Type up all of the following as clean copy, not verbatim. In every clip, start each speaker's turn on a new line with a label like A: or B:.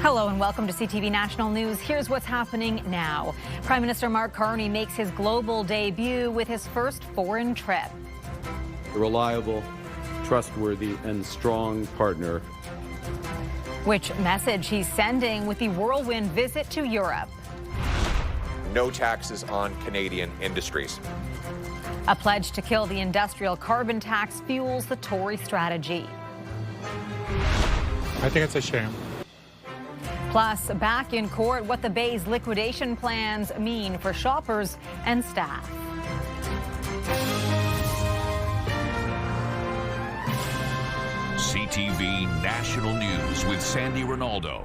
A: Hello and welcome to CTV National News. Here's what's happening now. Prime Minister Mark Carney makes his global debut with his first foreign trip.
B: A reliable, trustworthy, and strong partner.
A: Which message he's sending with the whirlwind visit to Europe.
C: No taxes on Canadian industries.
A: A pledge to kill the industrial carbon tax fuels the Tory strategy.
D: I think it's a shame.
A: Plus, back in court, what the Bay's liquidation plans mean for shoppers and staff.
E: CTV National News with Sandy Ronaldo.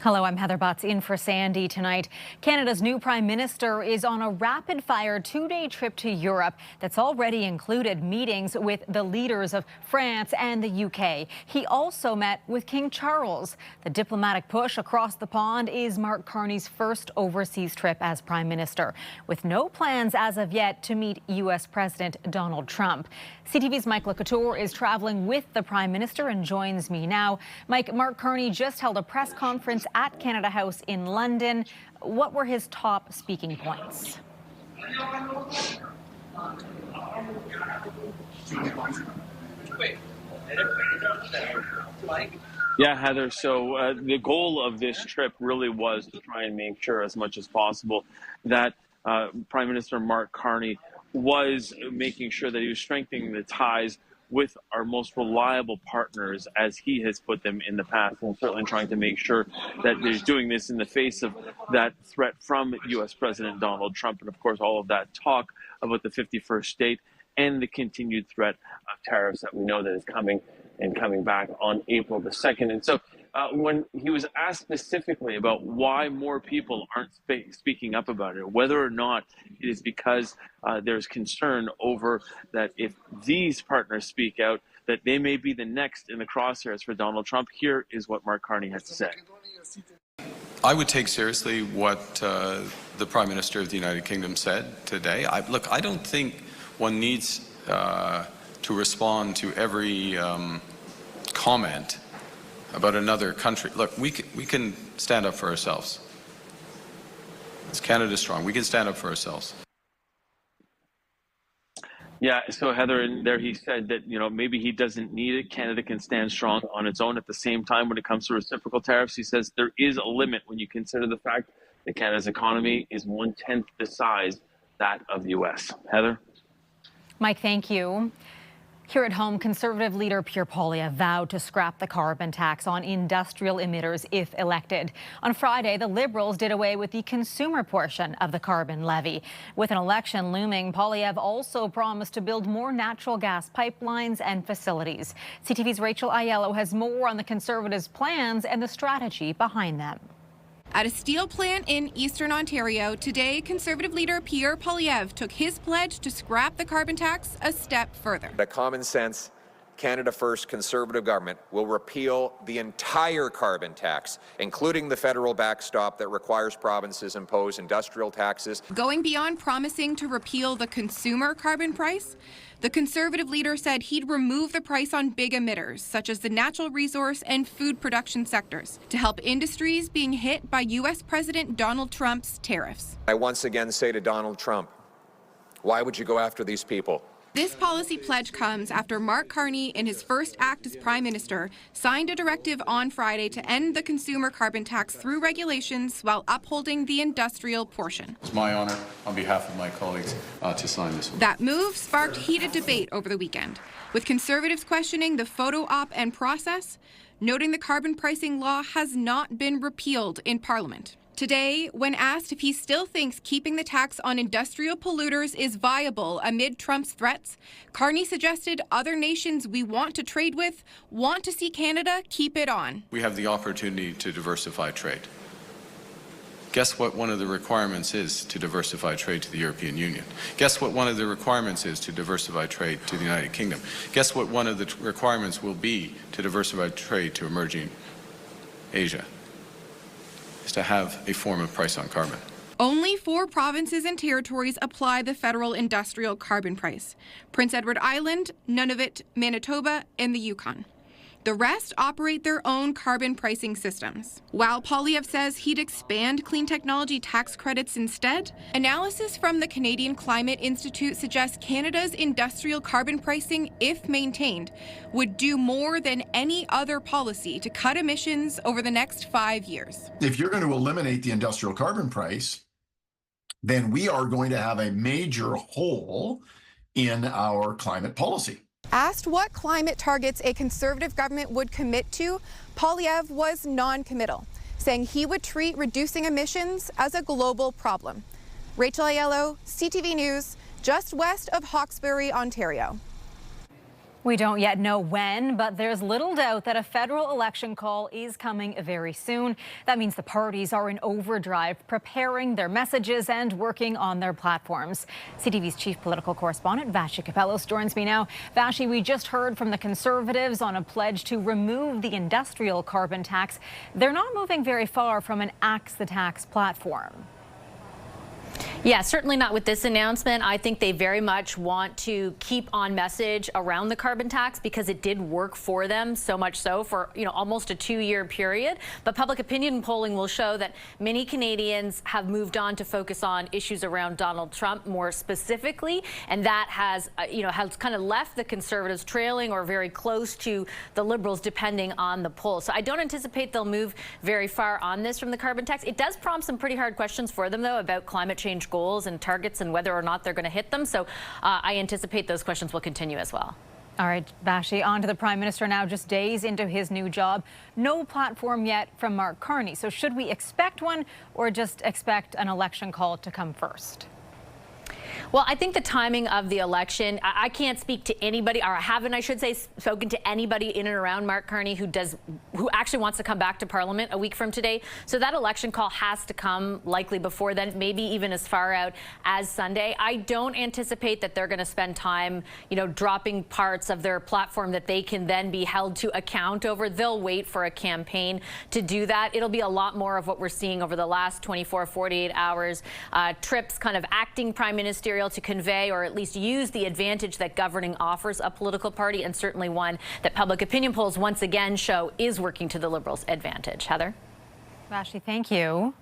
A: Hello, I'm Heather Butts in for Sandy tonight. Canada's new Prime Minister is on a rapid-fire two-day trip to Europe that's already included meetings with the leaders of France and the UK. He also met with King Charles. The diplomatic push across the pond is Mark Carney's first overseas trip as Prime Minister, with no plans as of yet to meet U.S. President Donald Trump. CTV's Mike LeCouture is traveling with the Prime Minister and joins me now. Mike, Mark Carney just held a press conference at Canada House in London. What were his top speaking points?
F: Yeah, Heather, so the goal of this trip really was to try and make sure as much as possible that Prime Minister Mark Carney was making sure that he was strengthening the ties with our most reliable partners as he has put them in the past, and certainly trying to make sure that he's doing this in the face of that threat from U.S. President Donald Trump, and of course all of that talk about the 51st state and the continued threat of tariffs that we know that is coming back on April the 2nd. And so when he was asked specifically about why more people aren't speaking up about it, whether or not it is because there's concern over that if these partners speak out, that they may be the next in the crosshairs for Donald Trump, here is what Mark Carney has to say.
G: I would take seriously what the Prime Minister of the United Kingdom said today. Look, I don't think one needs to respond to every comment about another country. Look, we can stand up for ourselves. It's Canada strong. We can stand up for ourselves.
F: Yeah, so Heather, and there he said that, maybe he doesn't need it. Canada can stand strong on its own. At the same time, when it comes to reciprocal tariffs, he says there is a limit when you consider the fact that Canada's economy is 1/10 the size that of the U.S. Heather?
A: Mike, thank you. Here at home, Conservative leader Pierre Poilievre vowed to scrap the carbon tax on industrial emitters if elected. On Friday, the Liberals did away with the consumer portion of the carbon levy. With an election looming, Poilievre also promised to build more natural gas pipelines and facilities. CTV's Rachel Aiello has more on the Conservatives' plans and the strategy behind them.
H: At a steel plant in Eastern Ontario, today Conservative leader Pierre Poilievre took his pledge to scrap the carbon tax a step further.
C: A common sense, Canada First Conservative government will repeal the entire carbon tax, including the federal backstop that requires provinces impose industrial taxes.
H: Going beyond promising to repeal the consumer carbon price, the Conservative leader said he'd remove the price on big emitters, such as the natural resource and food production sectors, to help industries being hit by U.S. President Donald Trump's tariffs.
C: I once again say to Donald Trump, why would you go after these people?
H: This policy pledge comes after Mark Carney, in his first act as Prime Minister, signed a directive on Friday to end the consumer carbon tax through regulations while upholding the industrial portion.
G: It's my honor, on behalf of my colleagues, to sign this one.
H: That move sparked heated debate over the weekend, with Conservatives questioning the photo op and process, noting the carbon pricing law has not been repealed in Parliament. Today, when asked if he still thinks keeping the tax on industrial polluters is viable amid Trump's threats, Carney suggested other nations we want to trade with want to see Canada keep it on.
G: We have the opportunity to diversify trade. Guess what one of the requirements is to diversify trade to the European Union? Guess what one of the requirements is to diversify trade to the United Kingdom? Guess what one of the requirements will be to diversify trade to emerging Asia? Is to have a form of price on carbon.
H: Only 4 provinces and territories apply the federal industrial carbon price: Prince Edward Island, Nunavut, Manitoba, and the Yukon. The rest operate their own carbon pricing systems. While Poilievre says he'd expand clean technology tax credits instead, analysis from the Canadian Climate Institute suggests Canada's industrial carbon pricing, if maintained, would do more than any other policy to cut emissions over the next 5 years.
D: If you're going to eliminate the industrial carbon price, then we are going to have a major hole in our climate policy.
H: Asked what climate targets a Conservative government would commit to, Poilievre was non-committal, saying he would treat reducing emissions as a global problem. Rachel Aiello, CTV News, just west of Hawkesbury, Ontario.
A: We don't yet know when, but there's little doubt that a federal election call is coming very soon. That means the parties are in overdrive, preparing their messages and working on their platforms. CTV's chief political correspondent, Vashi Kapellos, joins me now. Vashi, we just heard from the Conservatives on a pledge to remove the industrial carbon tax. They're not moving very far from an axe the tax platform.
I: Yeah, certainly not with this announcement. I think they very much want to keep on message around the carbon tax because it did work for them, so much so for, almost a 2-year period. But public opinion polling will show that many Canadians have moved on to focus on issues around Donald Trump more specifically, and that has kind of left the Conservatives trailing or very close to the Liberals depending on the poll. So I don't anticipate they'll move very far on this from the carbon tax. It does prompt some pretty hard questions for them, though, about climate change goals and targets and whether or not they're going to hit them. So I anticipate those questions will continue as well.
A: All right, Vashi, on to the Prime Minister now, just days into his new job. No platform yet from Mark Carney. So should we expect one or just expect an election call to come first?
I: Well, I think the timing of the election, I can't speak to anybody, or I haven't, I should say, spoken to anybody in and around Mark Carney who actually wants to come back to Parliament a week from today. So that election call has to come likely before then, maybe even as far out as Sunday. I don't anticipate that they're going to spend time, dropping parts of their platform that they can then be held to account over. They'll wait for a campaign to do that. It'll be a lot more of what we're seeing over the last 24, 48 hours. Trips, kind of acting prime ministerial to convey or at least use the advantage that governing offers a political party, and certainly one that public opinion polls once again show is working to the Liberals' advantage. Heather?
A: Vashi, thank you.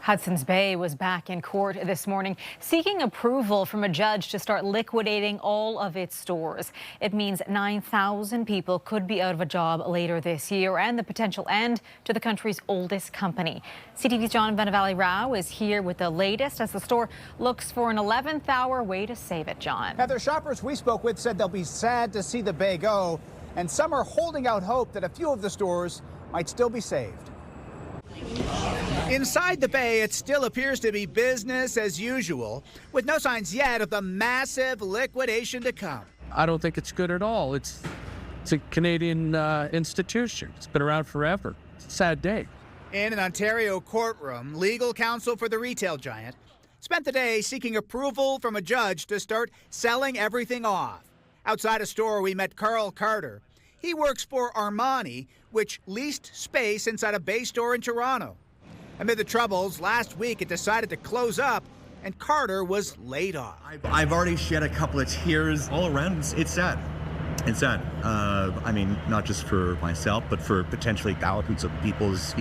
A: Hudson's Bay was back in court this morning seeking approval from a judge to start liquidating all of its stores. It means 9,000 people could be out of a job later this year and the potential end to the country's oldest company. CTV's John Benavali Rao is here with the latest as the store looks for an 11th hour way to save it. John.
J: Heather, shoppers we spoke with said they'll be sad to see the Bay go, and some are holding out hope that a few of the stores might still be saved. Inside the Bay, it still appears to be business as usual, with no signs yet of the massive liquidation to come.
K: I don't think it's good at all. It's a Canadian institution. It's been around forever. It's a sad day.
J: In an Ontario courtroom, legal counsel for the retail giant spent the day seeking approval from a judge to start selling everything off. Outside a store, we met Carl Carter. He works for Armani, which leased space inside a Bay store in Toronto. Amid the troubles, last week it decided to close up, and Carter was laid off.
L: I've already shed a couple of tears all around. It's sad. It's sad. I mean, not just for myself, but for potentially thousands of people's,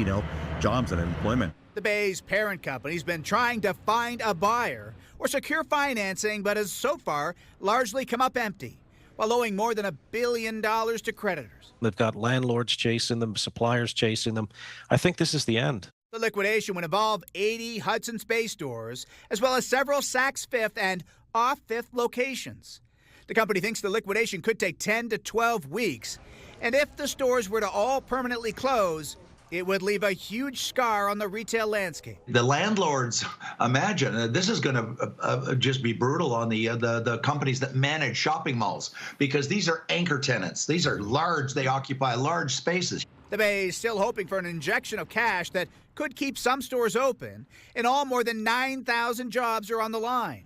L: jobs and employment.
J: The Bay's parent company's been trying to find a buyer or secure financing, but has so far largely come up empty, while owing more than $1 billion to creditors.
M: They've got landlords chasing them, suppliers chasing them. I think this is the end.
J: The liquidation would involve 80 Hudson's Bay stores, as well as several Saks Fifth and Off Fifth locations. The company thinks the liquidation could take 10 to 12 weeks, and if the stores were to all permanently close, it would leave a huge scar on the retail landscape.
N: The landlords imagine this is going to just be brutal on the companies that manage shopping malls, because these are anchor tenants. These are large. They occupy large spaces.
J: The Bay is still hoping for an injection of cash that could keep some stores open. In all, more than 9,000 jobs are on the line.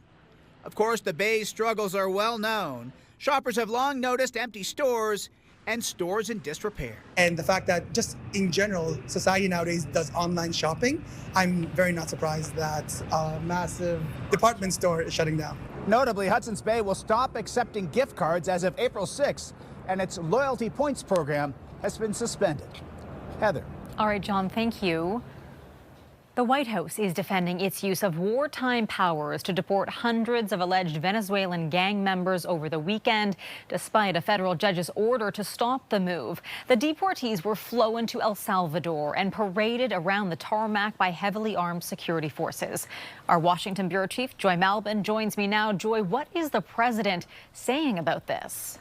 J: Of course, the Bay's struggles are well known. Shoppers have long noticed empty stores and stores in disrepair.
O: And the fact that just in general, society nowadays does online shopping, I'm very not surprised that a massive department store is shutting down.
J: Notably, Hudson's Bay will stop accepting gift cards as of April 6th, and its loyalty points program has been suspended. Heather.
A: All right, John, thank you. The White House is defending its use of wartime powers to deport hundreds of alleged Venezuelan gang members over the weekend, despite a federal judge's order to stop the move. The deportees were flown to El Salvador and paraded around the tarmac by heavily armed security forces. Our Washington Bureau Chief, Joy Malbin, joins me now. Joy, what is the president saying about this?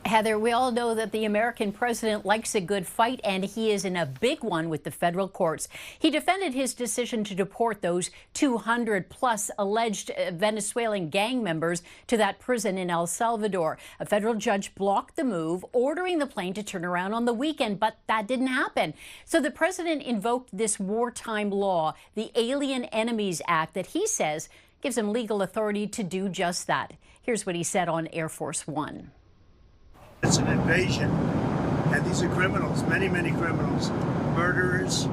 P: Heather, we all know that the American president likes a good fight, and he is in a big one with the federal courts. He defended his decision to deport those 200-plus alleged Venezuelan gang members to that prison in El Salvador. A federal judge blocked the move, ordering the plane to turn around on the weekend, but that didn't happen. So the president invoked this wartime law, the Alien Enemies Act, that he says gives him legal authority to do just that. Here's what he said on Air Force One.
Q: It's an invasion, and these are criminals, many, many criminals, murderers,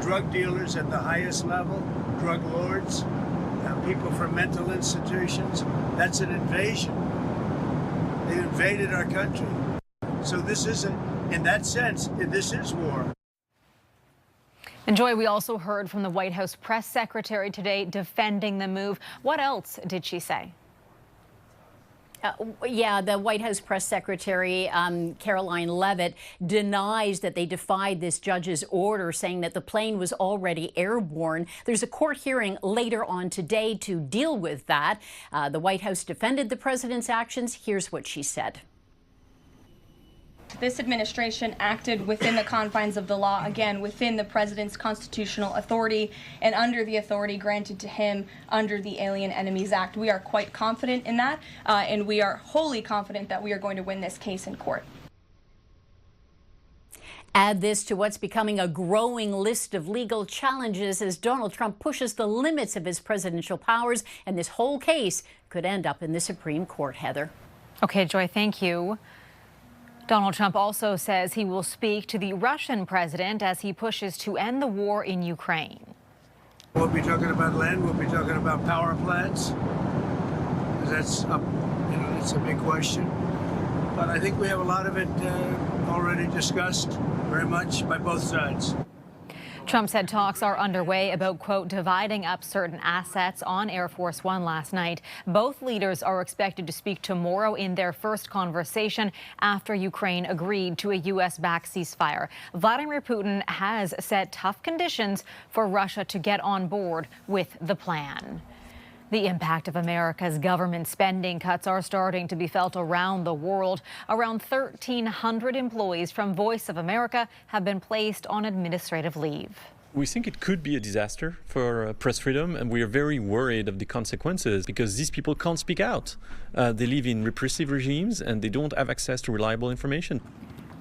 Q: drug dealers at the highest level, drug lords, people from mental institutions. That's an invasion. They invaded our country. So this isn't, in that sense, this is war.
A: And Joy, we also heard from the White House press secretary today defending the move. What else did she say?
P: Yeah, the White House press secretary, Caroline Leavitt, denies that they defied this judge's order, saying that the plane was already airborne. There's a court hearing later on today to deal with that. The White House defended the president's actions. Here's what she said.
R: This administration acted within the confines of the law, again, within the president's constitutional authority and under the authority granted to him under the Alien Enemies Act. We are quite confident in that, and we are wholly confident that we are going to win this case in court.
P: Add this to what's becoming a growing list of legal challenges as Donald Trump pushes the limits of his presidential powers, and this whole case could end up in the Supreme Court, Heather.
A: Okay, Joy, thank you. Donald Trump also says he will speak to the Russian president as he pushes to end the war in Ukraine.
Q: We'll be talking about land. We'll be talking about power plants. That's it's a big question. But I think we have a lot of it already discussed very much by both sides.
A: Trump said talks are underway about, quote, dividing up certain assets on Air Force One last night. Both leaders are expected to speak tomorrow in their first conversation after Ukraine agreed to a U.S.-backed ceasefire. Vladimir Putin has set tough conditions for Russia to get on board with the plan. The impact of America's government spending cuts are starting to be felt around the world. Around 1,300 employees from Voice of America have been placed on administrative leave.
S: We think it could be a disaster for press freedom, and we are very worried of the consequences because these people can't speak out. They live in repressive regimes and they don't have access to reliable information.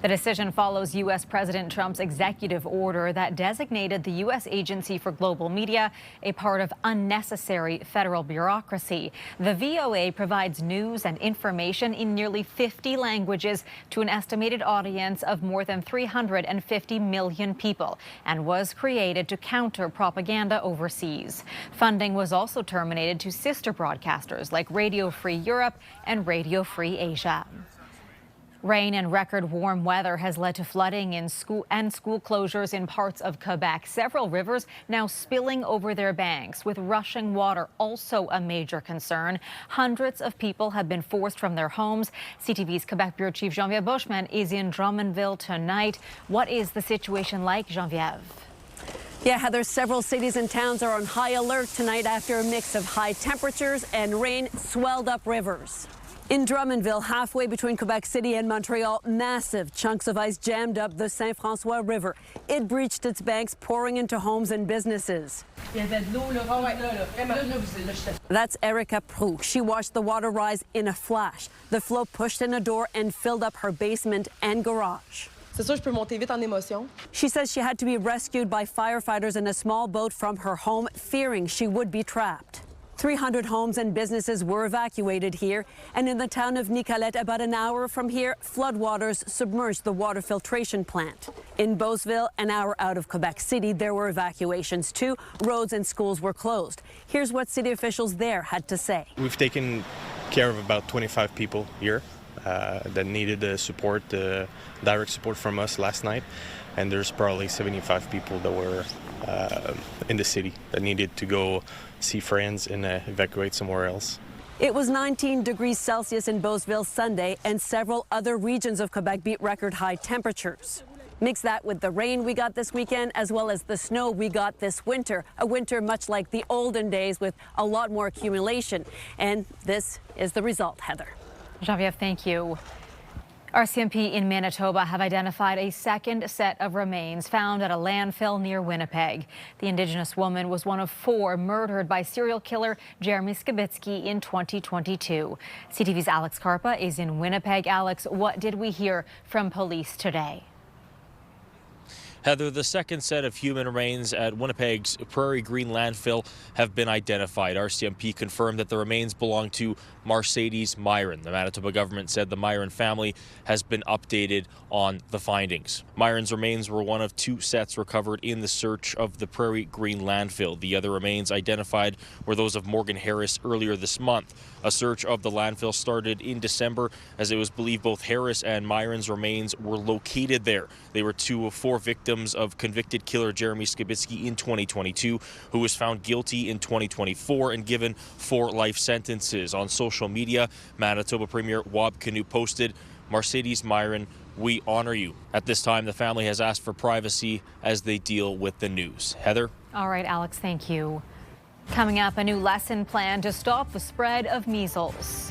A: The decision follows U.S. President Trump's executive order that designated the U.S. Agency for Global Media a part of unnecessary federal bureaucracy. The VOA provides news and information in nearly 50 languages to an estimated audience of more than 350 million people and was created to counter propaganda overseas. Funding was also terminated to sister broadcasters like Radio Free Europe and Radio Free Asia. Rain and record warm weather has led to flooding in school closures in parts of Quebec. Several rivers now spilling over their banks, with rushing water also a major concern. Hundreds of people have been forced from their homes. CTV's Quebec Bureau Chief Geneviève Bushman is in Drummondville tonight. What is the situation like, Geneviève?
T: Yeah, Heather, several cities and towns are on high alert tonight after a mix of high temperatures and rain swelled up rivers. In Drummondville, halfway between Quebec City and Montreal, massive chunks of ice jammed up the Saint-François River. It breached its banks, pouring into homes and businesses. That's Erica Prou. She watched the water rise in a flash. The flow pushed in a door and filled up her basement and garage. She says she had to be rescued by firefighters in a small boat from her home, fearing she would be trapped. 300 homes and businesses were evacuated here, and in the town of Nicolette, about an hour from here, floodwaters submerged the water filtration plant. In Beauceville, an hour out of Quebec City, there were evacuations too. Roads and schools were closed. Here's what city officials there had to say.
U: We've taken care of about 25 people here. that needed the support, direct support from us last night. And there's probably 75 people that were in the city that needed to go see friends and evacuate somewhere else.
T: It was 19 degrees Celsius in Beauceville Sunday, and several other regions of Quebec beat record high temperatures. Mix that with the rain we got this weekend, as well as the snow we got this winter. A winter much like the olden days with a lot more accumulation. And this is the result, Heather.
A: Genevieve, thank you. RCMP in Manitoba have identified a second set of remains found at a landfill near Winnipeg. The Indigenous woman was one of 4 murdered by serial killer Jeremy Skibitsky in 2022. CTV's Alex Karpa is in Winnipeg. Alex, what did we hear from police today?
V: Heather, the second set of human remains at Winnipeg's Prairie Green Landfill have been identified. RCMP confirmed that the remains belong to Mercedes Myron. The Manitoba government said the Myron family has been updated on the findings. Myron's remains were one of 2 sets recovered in the search of the Prairie Green Landfill. The other remains identified were those of Morgan Harris earlier this month. A search of the landfill started in December, as it was believed both Harris and Myron's remains were located there. They were 2 of 4 victims of convicted killer Jeremy Skibitsky in 2022, who was found guilty in 2024 and given 4 life sentences. On social media, Manitoba Premier Wab Kinew posted, "Mercedes Myron, we honor you." At this time, the family has asked for privacy as they deal with the news. Heather?
A: All right, Alex, thank you. Coming up, a new lesson plan to stop the spread of measles.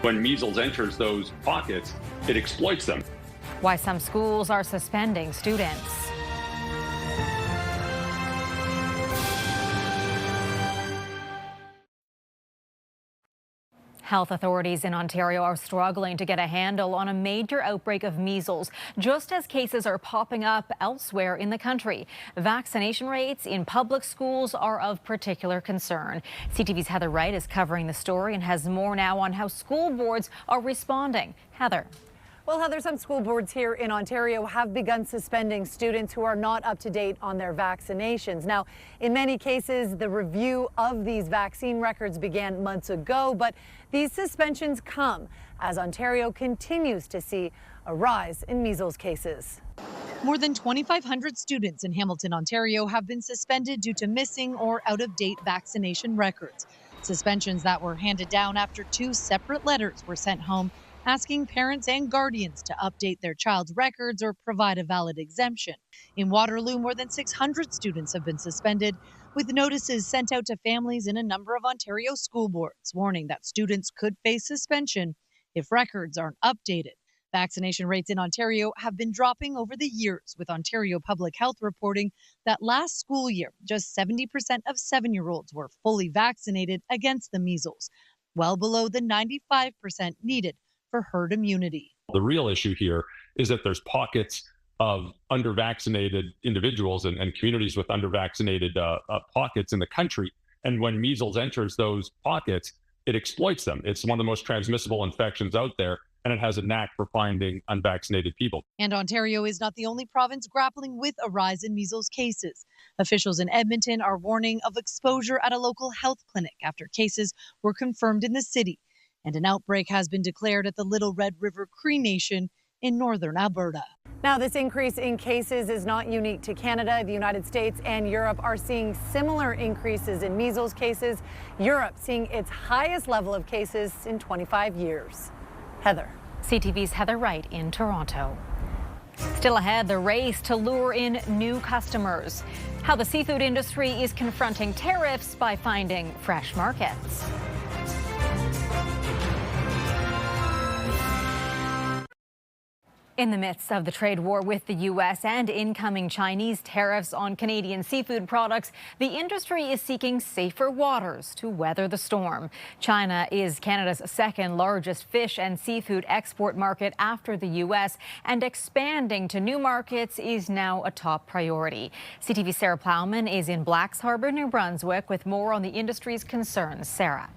W: When measles enters those pockets, it exploits them.
A: Why some schools are suspending students. Health authorities in Ontario are struggling to get a handle on a major outbreak of measles, just as cases are popping up elsewhere in the country. Vaccination rates in public schools are of particular concern. CTV's Heather Wright is covering the story and has more now on how school boards are responding. Heather.
X: Well, Heather, some school boards here in Ontario have begun suspending students who are not up to date on their vaccinations. Now, in many cases, the review of these vaccine records began months ago, but these suspensions come as Ontario continues to see a rise in measles cases.
Y: More than 2,500 students in Hamilton, Ontario have been suspended due to missing or out-of-date vaccination records. Suspensions that were handed down after 2 separate letters were sent home asking parents and guardians to update their child's records or provide a valid exemption. In Waterloo, more than 600 students have been suspended, with notices sent out to families in a number of Ontario school boards, warning that students could face suspension if records aren't updated. Vaccination rates in Ontario have been dropping over the years, with Ontario Public Health reporting that last school year, just 70% of 7-year-olds were fully vaccinated against the measles, well below the 95% needed for herd immunity.
W: The real issue here is that there's pockets of under-vaccinated individuals and communities with under-vaccinated pockets in the country. And when measles enters those pockets, it exploits them. It's one of the most transmissible infections out there, and it has a knack for finding unvaccinated people.
Y: And Ontario is not the only province grappling with a rise in measles cases. Officials in Edmonton are warning of exposure at a local health clinic after cases were confirmed in the city. And an outbreak has been declared at the Little Red River Cree Nation in northern Alberta.
X: Now, this increase in cases is not unique to Canada. The United States and Europe are seeing similar increases in measles cases. Europe seeing its highest level of cases in 25 years. Heather.
A: CTV's Heather Wright in Toronto. Still ahead, the race to lure in new customers. How the seafood industry is confronting tariffs by finding fresh markets. In the midst of the trade war with the U.S. and incoming Chinese tariffs on Canadian seafood products, the industry is seeking safer waters to weather the storm. China is Canada's second largest fish and seafood export market after the U.S., and expanding to new markets is now a top priority. CTV's Sarah Plowman is in Blacks Harbour, New Brunswick, with more on the industry's concerns. Sarah.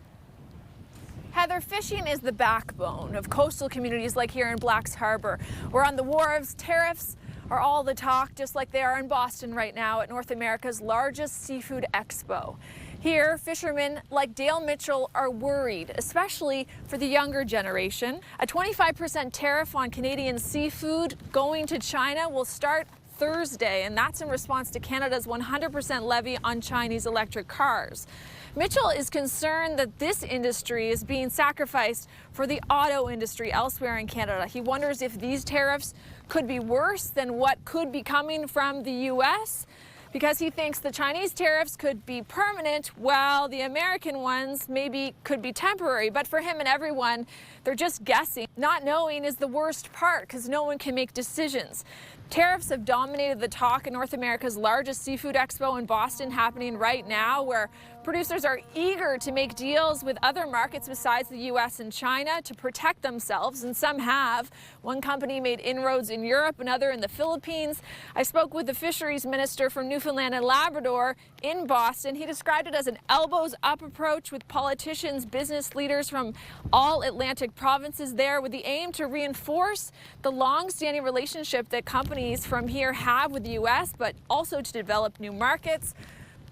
Z: Heather, fishing is the backbone of coastal communities like here in Blacks Harbour. We're on the wharves. Tariffs are all the talk, just like they are in Boston right now at North America's largest seafood expo. Here, fishermen like Dale Mitchell are worried, especially for the younger generation. A 25% tariff on Canadian seafood going to China will start Thursday, and that's in response to Canada's 100% levy on Chinese electric cars. Mitchell is concerned that this industry is being sacrificed for the auto industry elsewhere in Canada. He wonders if these tariffs could be worse than what could be coming from the U.S., because he thinks the Chinese tariffs could be permanent while the American ones maybe could be temporary. But for him and everyone, they're just guessing. Not knowing is the worst part because no one can make decisions. Tariffs have dominated the talk in North America's largest seafood expo in Boston, happening right now, where producers are eager to make deals with other markets besides the U.S. and China to protect themselves, and some have. One company made inroads in Europe, another in the Philippines. I spoke with the fisheries minister from Newfoundland and Labrador in Boston. He described it as an elbows-up approach with politicians, business leaders from all Atlantic provinces there, with the aim to reinforce the long-standing relationship that companies from here have with the U.S., but also to develop new markets.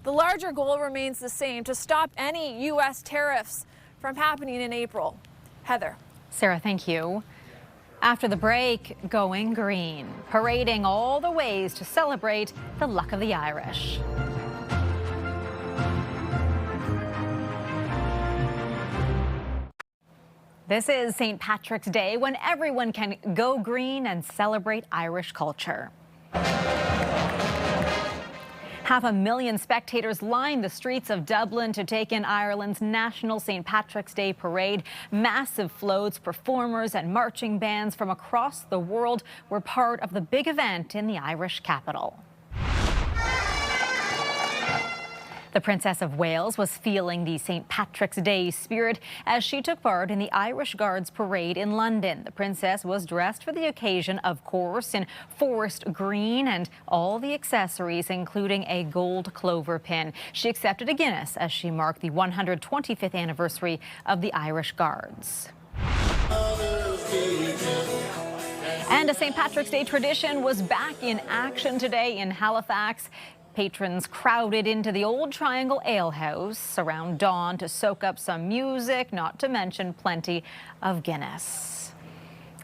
Z: The larger goal remains the same: to stop any U.S. tariffs from happening in April. Heather.
A: Sarah, thank you. After the break, going green, parading all the ways to celebrate the luck of the Irish. This is St. Patrick's Day, when everyone can go green and celebrate Irish culture. 500,000 spectators lined the streets of Dublin to take in Ireland's National St. Patrick's Day Parade. Massive floats, performers and marching bands from across the world were part of the big event in the Irish capital. The Princess of Wales was feeling the St. Patrick's Day spirit as she took part in the Irish Guards parade in London. The princess was dressed for the occasion, of course, in forest green and all the accessories, including a gold clover pin. She accepted a Guinness as she marked the 125th anniversary of the Irish Guards. And a St. Patrick's Day tradition was back in action today in Halifax. Patrons crowded into the Old Triangle Ale House around dawn to soak up some music, not to mention plenty of Guinness.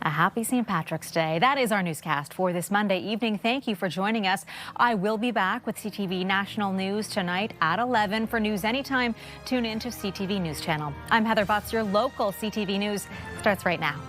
A: A happy St. Patrick's Day. That is our newscast for this Monday evening. Thank you for joining us. I will be back with CTV National News tonight at 11. For news anytime, tune in to CTV News Channel. I'm Heather Butts. Your local CTV News starts right now.